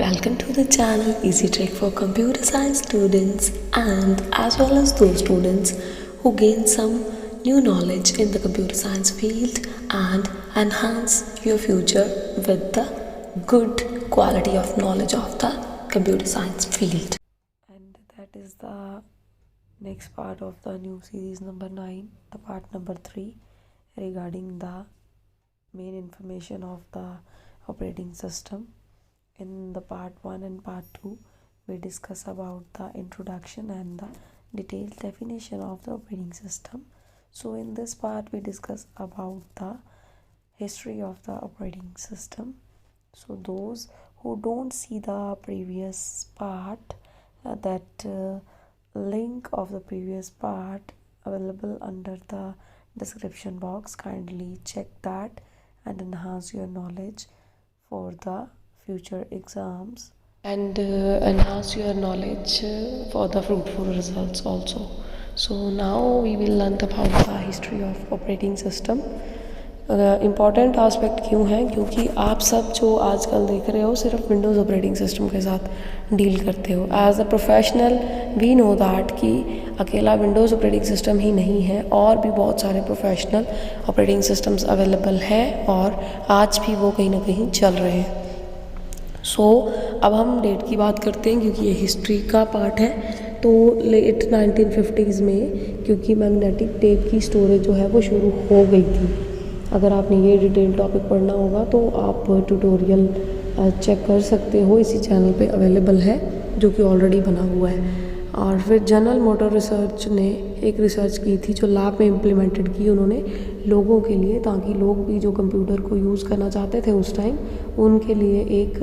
welcome to the channel Easy Trick for computer science students and as well as those students who gain some new knowledge in the computer science field and enhance your future with the good quality of knowledge of the computer science field. And that is the next part of the new series number 9, the part number 3 regarding the main information of the operating system. In the part 1 and part 2 we discuss about the introduction and the detailed definition of the operating system. So in this part we discuss about the history of the operating system. So those who don't see the previous part, link of the previous part available under the description box, kindly check that and enhance your knowledge for the future exams and enhance your knowledge for the fruitful results also. So now we will learn about the history of operating system. Important aspect क्यों है, क्योंकि आप सब जो आजकल देख रहे हो सिर्फ विंडोज़ ऑपरेटिंग सिस्टम के साथ डील करते हो. As a professional we know that कि अकेला विंडोज़ ऑपरेटिंग सिस्टम ही नहीं है, और भी बहुत सारे प्रोफेशनल ऑपरेटिंग सिस्टम्स अवेलेबल हैं और आज भी वो कहीं ना कहीं चल रहे हैं. अब हम डेट की बात करते हैं क्योंकि ये हिस्ट्री का पार्ट है. तो लेट 1950s में क्योंकि मैग्नेटिक टेप की स्टोरेज जो है वो शुरू हो गई थी. अगर आपने ये डिटेल टॉपिक पढ़ना होगा तो आप ट्यूटोरियल चेक कर सकते हो, इसी चैनल पे अवेलेबल है जो कि ऑलरेडी बना हुआ है. और फिर जनरल मोटर रिसर्च ने एक रिसर्च की थी जो लैब में इम्प्लीमेंटेड की उन्होंने लोगों के लिए, ताकि लोग भी जो कंप्यूटर को यूज़ करना चाहते थे उस टाइम उनके लिए एक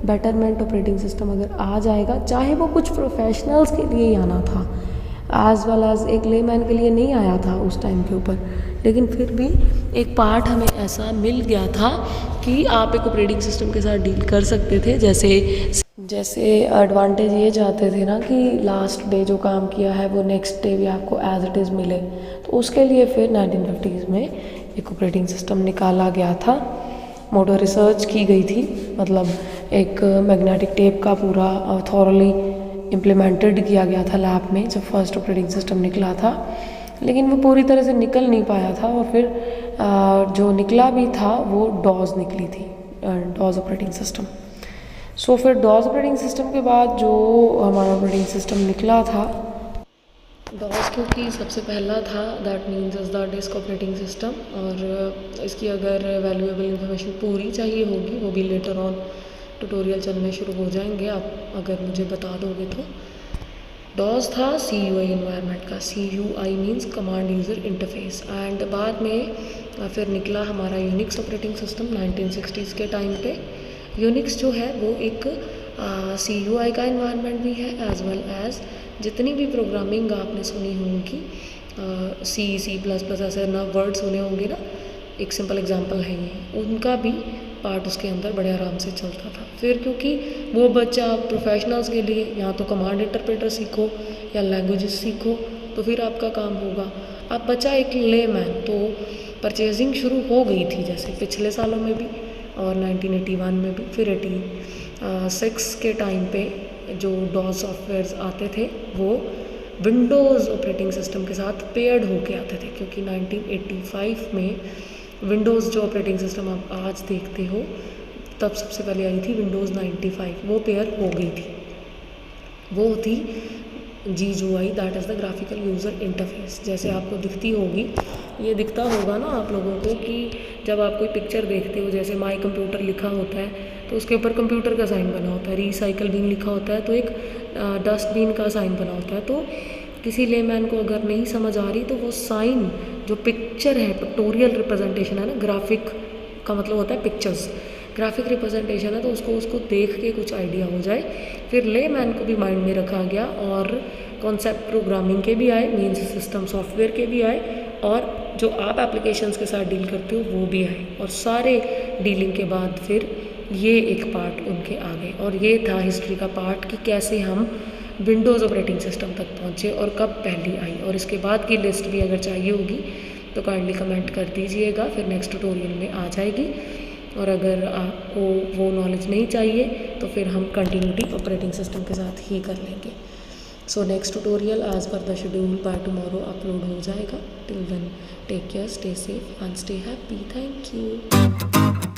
बेटरमेंट ऑपरेटिंग सिस्टम अगर आ जाएगा, चाहे वो कुछ प्रोफेशनल्स के लिए ही आना था एज वेल एज एक लेमैन के लिए नहीं आया था उस टाइम के ऊपर, लेकिन फिर भी एक पार्ट हमें ऐसा मिल गया था कि आप एक ऑपरेटिंग सिस्टम के साथ डील कर सकते थे. जैसे एडवांटेज ये चाहते थे ना कि लास्ट डे जो काम किया है वो नेक्स्ट डे भी आपको एज इट इज़ मिले, तो उसके लिए फिर 1950s में एक ऑपरेटिंग सिस्टम निकाला गया था. मोटर रिसर्च की गई थी, मतलब एक मैग्नेटिक टेप का पूरा थॉरली इम्प्लीमेंटेड किया गया था लैब में जब फर्स्ट ऑपरेटिंग सिस्टम निकला था, लेकिन वो पूरी तरह से निकल नहीं पाया था. और फिर जो निकला भी था वो डॉज निकली थी, डॉज ऑपरेटिंग सिस्टम. सो फिर डॉज ऑपरेटिंग सिस्टम के बाद जो हमारा ऑपरेटिंग सिस्टम निकला था, डॉज क्योंकि सबसे पहला था, that means is the disk operating system. और इसकी अगर वैल्यूएबल इंफॉर्मेशन पूरी चाहिए होगी वो भी लेटर ऑन ट्यूटोरियल चलने शुरू हो जाएंगे, आप अगर मुझे बता दोगे तो. डॉज था CUI इन्वायरमेंट का. CUI means command user interface. And बाद में फिर निकला हमारा यूनिक्स ऑपरेटिंग सिस्टम 1960s के टाइम पे. यूनिक्स जो है वो एक CUI का इन्वायरमेंट भी है, एज वेल एज जितनी भी प्रोग्रामिंग आपने सुनी होंगी, C++ ऐसे ना वर्ड सुने होंगे ना, एक सिंपल एग्जांपल है ये, उनका भी पार्ट उसके अंदर बड़े आराम से चलता था. फिर क्योंकि वो बच्चा प्रोफेशनल्स के लिए या तो कमांड इंटरप्रेटर सीखो या लैंग्वेजेस सीखो तो फिर आपका काम होगा. आप बच्चा एक लेमैन, तो परचेजिंग शुरू हो गई थी जैसे पिछले सालों में भी और 1981 में भी. फिर 86 के टाइम पे जो डॉज सॉफ्टवेयर्स आते थे वो विंडोज़ ऑपरेटिंग सिस्टम के साथ पेयर्ड होके आते थे, क्योंकि 1985 में विंडोज़ जो ऑपरेटिंग सिस्टम आप आज देखते हो तब सबसे पहले आई थी विंडोज़ 95, वो पेयर हो गई थी. वो थी GUI, that is the graphical user interface. जैसे आपको दिखती होगी, ये दिखता होगा ना आप लोगों को कि जब आप कोई पिक्चर देखते हो, जैसे माई कंप्यूटर लिखा होता है तो उसके ऊपर कंप्यूटर का साइन बना होता है, रिसाइकल बिन लिखा होता है तो एक डस्टबिन का साइन बना होता है. तो किसी लेमैन को अगर नहीं समझ आ रही तो वो साइन जो पिक्चर है, पिक्टोरियल रिप्रेजेंटेशन है ना, ग्राफिक का मतलब होता है पिक्चर्स, ग्राफिक रिप्रेजेंटेशन है, तो उसको देख के कुछ आइडिया हो जाए. फिर लेमैन को भी माइंड में रखा गया और कॉन्सेप्ट प्रोग्रामिंग के भी आए, मीन्स सिस्टम सॉफ्टवेयर के भी आए, और जो आप एप्लीकेशंस के साथ डील करते हो वो भी आए. और सारे डीलिंग के बाद फिर ये एक पार्ट उनके आ गए, और ये था हिस्ट्री का पार्ट कि कैसे हम विंडोज़ ऑपरेटिंग सिस्टम तक पहुँचे और कब पहली आई. और इसके बाद की लिस्ट भी अगर चाहिए होगी तो काइंडली कमेंट कर दीजिएगा, फिर नेक्स्ट ट्यूटोरियल में आ जाएगी. और अगर आपको वो नॉलेज नहीं चाहिए तो फिर हम कंटिन्यूटी ऑपरेटिंग सिस्टम के साथ ही कर लेंगे। So next tutorial as per the schedule by tomorrow upload हो जाएगा। Till then take care, stay safe and stay happy. Thank you.